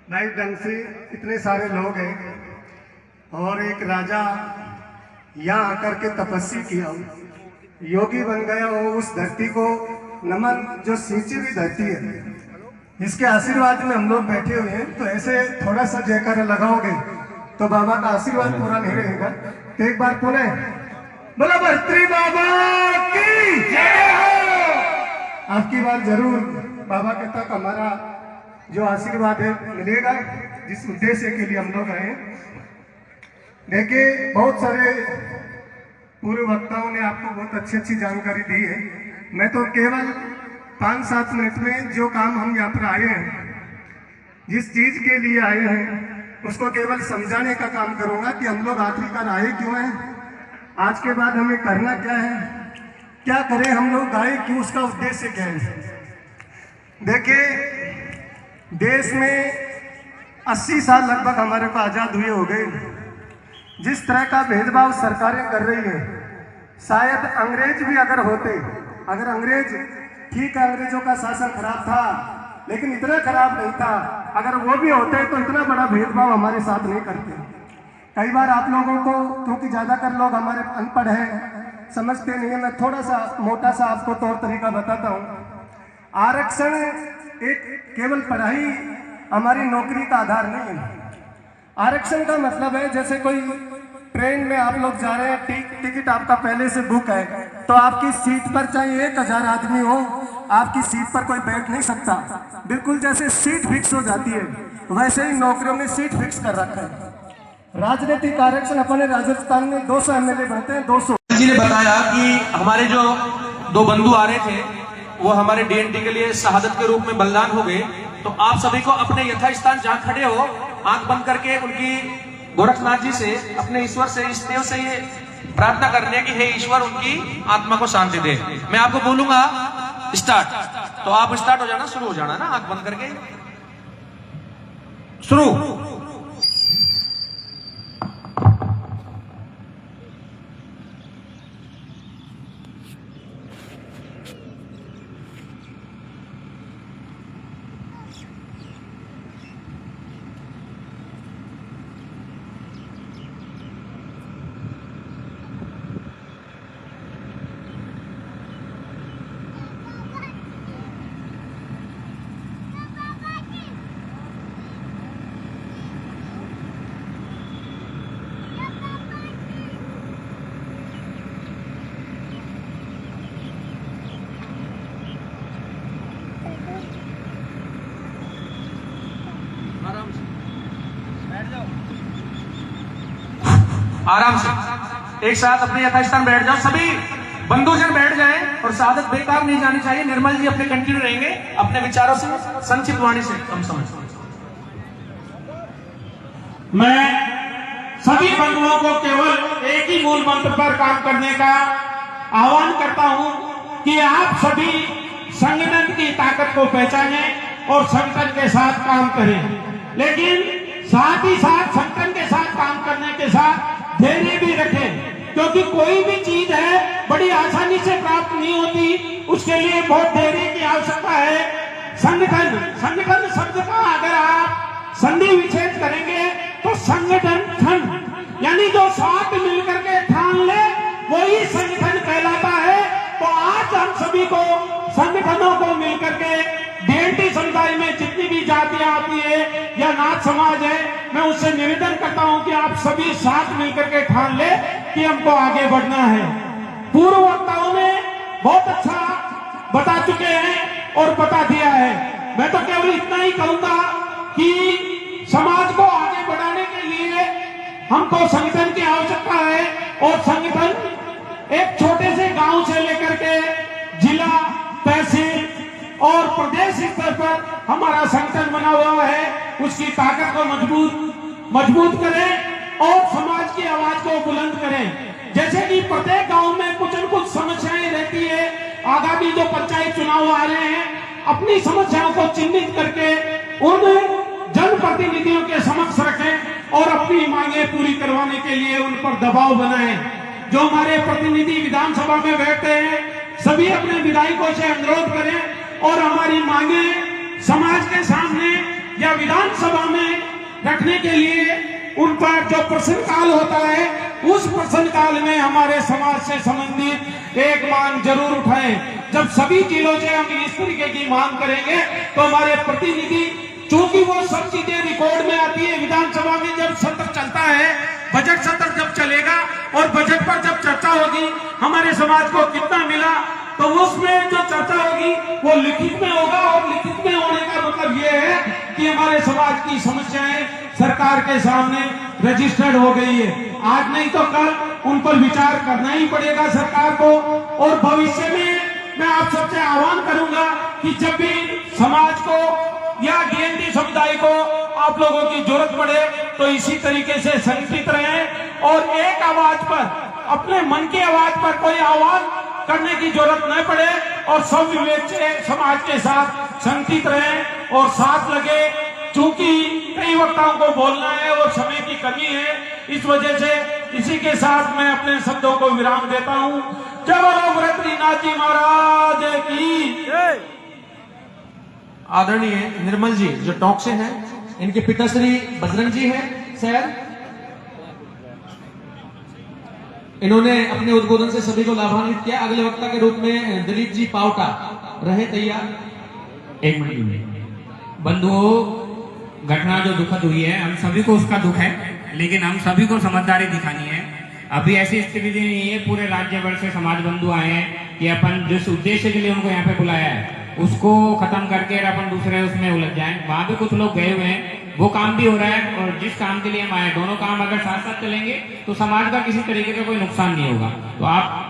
भाई ढंग से इतने सारे लोग हैं और एक राजा यहाँ आकर के तपस्या किया, योगी बन गया हो, उस धरती को नमन जो सिंची हुई धरती है, इसके आशीर्वाद में हम लोग बैठे हुए हैं। तो ऐसे थोड़ा सा जयकारा लगाओगे तो बाबा का आशीर्वाद पूरा नहीं रहेगा। तो एक बार पुनः बोला भर्तृ बाबा की जय हो। आपकी बार जरूर बाबा के तक हमारा जो आशीर्वाद है मिलेगा, जिस उद्देश्य के लिए हम लोग आए। देखिए, बहुत सारे पूर्व वक्ताओं ने आपको बहुत अच्छी अच्छी जानकारी दी है। मैं तो केवल 5-7 मिनट में जो काम हम यहाँ पर आए हैं, जिस चीज के लिए आए हैं, उसको केवल समझाने का काम करूंगा कि हम लोग आखिरकार आए क्यों हैं, आज के बाद हमें करना क्या है, क्या करें हम लोग आए क्यों, उसका उद्देश्य क्या है। देखिए, देश में 80 साल लगभग हमारे को आजाद हुए हो गए। जिस तरह का भेदभाव सरकारें कर रही हैं, शायद अंग्रेज भी अगर होते, अगर अंग्रेज ठीक है, अंग्रेजों का शासन खराब था लेकिन इतना खराब नहीं था, अगर वो भी होते तो इतना बड़ा भेदभाव हमारे साथ नहीं करते। कई बार आप लोगों को, क्योंकि ज्यादातर लोग हमारे अनपढ़ हैं, समझते नहीं है, मैं थोड़ा सा मोटा सा आपको तौर तरीका बताता हूँ। आरक्षण एक केवल पढ़ाई हमारी नौकरी का आधार नहीं है। आरक्षण का मतलब है, जैसे कोई ट्रेन में आप लोग जा रहे हैं, टिकट आपका पहले से बुक है, तो आपकी सीट पर चाहे 1000 आदमी हो, आपकी सीट पर कोई बैठ नहीं सकता। बिल्कुल जैसे सीट फिक्स हो जाती है, वैसे ही नौकरियों में सीट फिक्स कर रखा है। राजनीतिक आरक्षण अपने राजस्थान में 200 एमएलए बनते हैं, 200। जी ने बताया कि हमारे जो 2 बंधु आ रहे थे वो हमारे डीएनटी के लिए शहादत के रूप में बलिदान हो गए। तो आप सभी को अपने यथास्थान जहां खड़े हो, आंख बंद करके उनकी गोरखनाथ जी से, अपने ईश्वर से, इस देव से ये प्रार्थना करनी है कि हे ईश्वर उनकी आत्मा को शांति दे। मैं आपको बोलूंगा स्टार्ट, तो आप स्टार्ट हो जाना, शुरू हो जाना ना, आंख बंद करके शुरू। आराम से एक साथ अपने यथास्थान बैठ जाओ, सभी बंधुजन बैठ जाएं और शहादत बेकार नहीं जानी चाहिए। निर्मल जी अपने कंटिन्यू रहेंगे अपने विचारों से, संक्षिप्त वाणी से कम समझ। मैं सभी बंधुओं को केवल एक ही मूल मंत्र पर काम करने का आह्वान करता हूं कि आप सभी संगठन की ताकत को पहचानें और संगठन के साथ काम करें, लेकिन साथ ही साथ संगठन के साथ काम करने के साथ धैर्य भी रखें, क्योंकि कोई भी चीज है बड़ी आसानी से प्राप्त नहीं होती, उसके लिए बहुत धैर्य की आवश्यकता है। संगठन, संगठन शब्द का अगर आप संधि विच्छेद करेंगे तो संगठन ठन, यानी जो साथ मिलकर के ठान ले वही संगठन कहलाता है। तो आज हम सभी को, संगठनों को मिलकर के, डीएनटी समुदाय में जितनी भी जातियां आती है या नाथ समाज है, मैं उससे निवेदन करता हूं कि आप सभी साथ मिलकर के ठान ले कि हमको आगे बढ़ना है। पूर्व वक्ताओं ने बहुत अच्छा बता चुके हैं और बता दिया है। मैं तो केवल इतना ही कहूंगा कि समाज को आगे बढ़ाने के लिए हमको संगठन की आवश्यकता है, और संगठन एक छोटे से गांव से लेकर के जिला, तहसील और प्रदेश स्तर पर हमारा संगठन बना हुआ है। उसकी ताकत को मजबूत करें और समाज की आवाज को बुलंद करें। जैसे कि प्रत्येक गांव में कुछ न कुछ समस्याएं रहती है, आगामी जो पंचायत चुनाव आ रहे हैं, अपनी समस्याओं को चिन्हित करके उन जनप्रतिनिधियों के समक्ष रखें और अपनी मांगे पूरी करवाने के लिए उन पर दबाव बनाएं। जो हमारे प्रतिनिधि विधानसभा में बैठते हैं, सभी अपने विधायकों से अनुरोध करें और हमारी मांगे समाज के सामने या विधानसभा में रखने के लिए उन पर जो प्रश्नकाल होता है, उस प्रश्नकाल में हमारे समाज से संबंधित एक मांग जरूर उठाएं। जब सभी जिलों से हम इस तरीके की मांग करेंगे तो हमारे प्रतिनिधि, चूंकि वो सब चीजें रिकॉर्ड में आती है, विधानसभा में जब सत्र चलता है, बजट सत्र जब चलेगा और बजट पर जब चर्चा होगी हमारे समाज को कितना मिला, तो उसमें जो चर्चा होगी वो लिखित में होगा। और लिखित में होने का मतलब ये है कि हमारे समाज की समस्याएं सरकार के सामने रजिस्टर्ड हो गई है। आज नहीं तो कल उन पर विचार करना ही पड़ेगा सरकार को। और भविष्य में मैं आप सबसे आह्वान करूंगा कि जब भी समाज को या डीएनटी समुदाय को आप लोगों की जरूरत पड़े तो इसी तरीके से संगठित रहें और एक आवाज पर, अपने मन की आवाज पर कोई आह्वान करने की जरूरत न पड़े और सब विवेक से समाज के साथ संगठित रहें और साथ लगे। चूंकि कई वक्ताओं को बोलना है और समय की कमी है, इस वजह से इसी के साथ मैं अपने शब्दों को विराम देता हूं। जय बोलो बद्रीनाथ जी महाराज की। आदरणीय निर्मल जी जो टॉक से हैं, इनके पिताश्री बजरंग जी हैं सर, इन्होंने अपने उद्बोधन से सभी को लाभान्वित किया। अगले वक्ता के रूप में दिलीप जी पावटा रहे तैयार। एक मिनट बंधुओं, घटना जो दुखद हुई है हम सभी को उसका दुख है, लेकिन हम सभी को समझदारी दिखानी है। अभी ऐसी स्थिति नहीं है, पूरे राज्य भर से समाज बंधु आए हैं कि अपन जिस उद्देश्य के लिए उनको यहाँ पे बुलाया है उसको खत्म करके अपन दूसरे उसमें उलझ जाएं। वहां पे कुछ लोग गए हुए हैं, वो काम भी हो रहा है और जिस काम के लिए हम आए, दोनों काम अगर साथ साथ चलेंगे तो समाज का किसी तरीके का कोई नुकसान नहीं होगा। तो आप